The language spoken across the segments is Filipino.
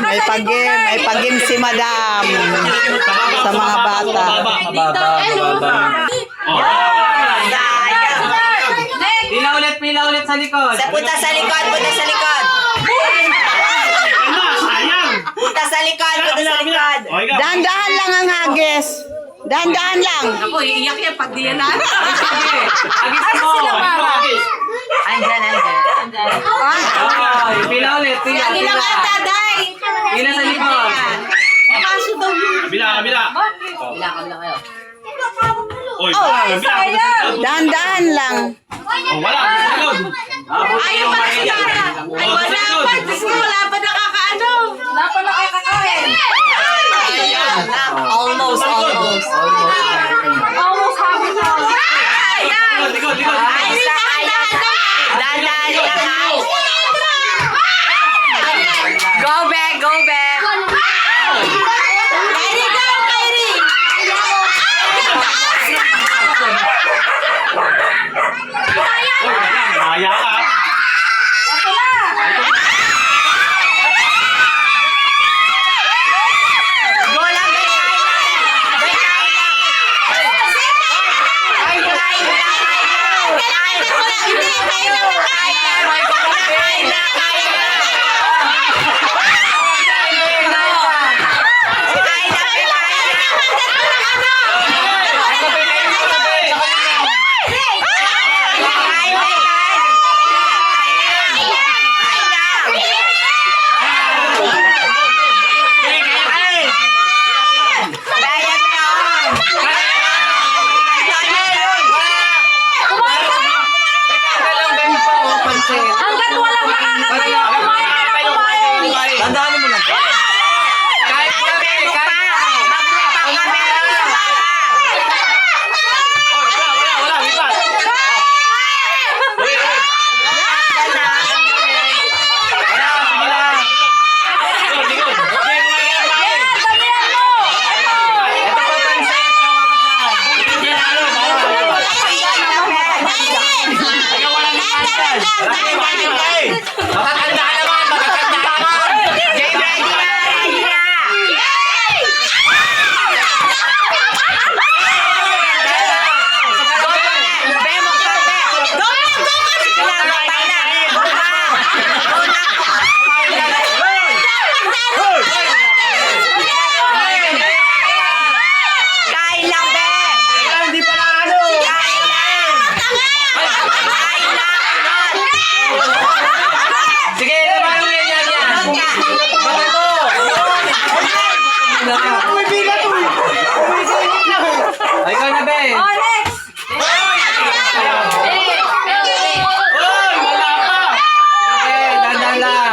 May pag-game si Madam sa mga bata. Pila ulit sa likod. Punta sa likod. Punta sa likod. Dahan-dahan lang ang hagis. Dahan-dahan lang. Ako, iiyak yan pag di yan na. Agis mo. Andyan. Pila ulit. Pila sa likod. Kabila. Oy, kabila. Dahan-dahan lang. Oh, wala. Ayaw pa na Sara. Ay, wala pa. Diyos ko, wala pa nakakaano. Wala pa nakakakain. Almost happy na. Ayan. Likod. Dahan-dahan lang, ha? Go back. Kyrie. Kaya ka. Go lang, hanggat walang nakakatayo, kumain. Tandaan mo lang. Kahit Wala. Lipat. Likod. Okay, Makakanda naman. Jay, ready na. sige, naman mo yan. Ay, ikaw na, be. Next. wala pa. Okay, dahan-dahan lang.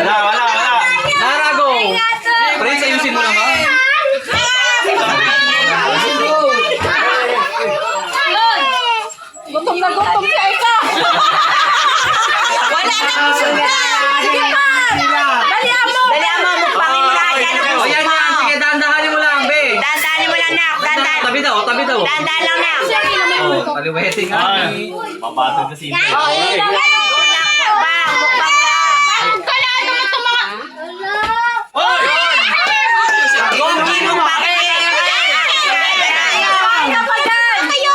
Wala. Wala. Narago. Prince, ayusin mo naman. Gutom na gutom si Aika. Wala na. Sige pa. Dalihan mo. Mukbangin mo na. O yan. Sige, dahan-dahanin mo lang, be. Dandanin mo lang, nak. Tabi daw. Dandan lang, nak. Oh, paliweting nga. Papatid na sino. Mukbang lang. Kailangan naman ito mga... Oy! Gongi mo pa rin. Kaya pa dyan. Tayo.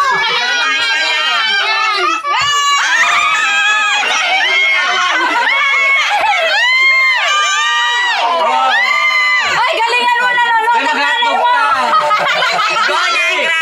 Ay, galingan mo na, Lolo. Be, mag-hotdog ka. Go na, Gra.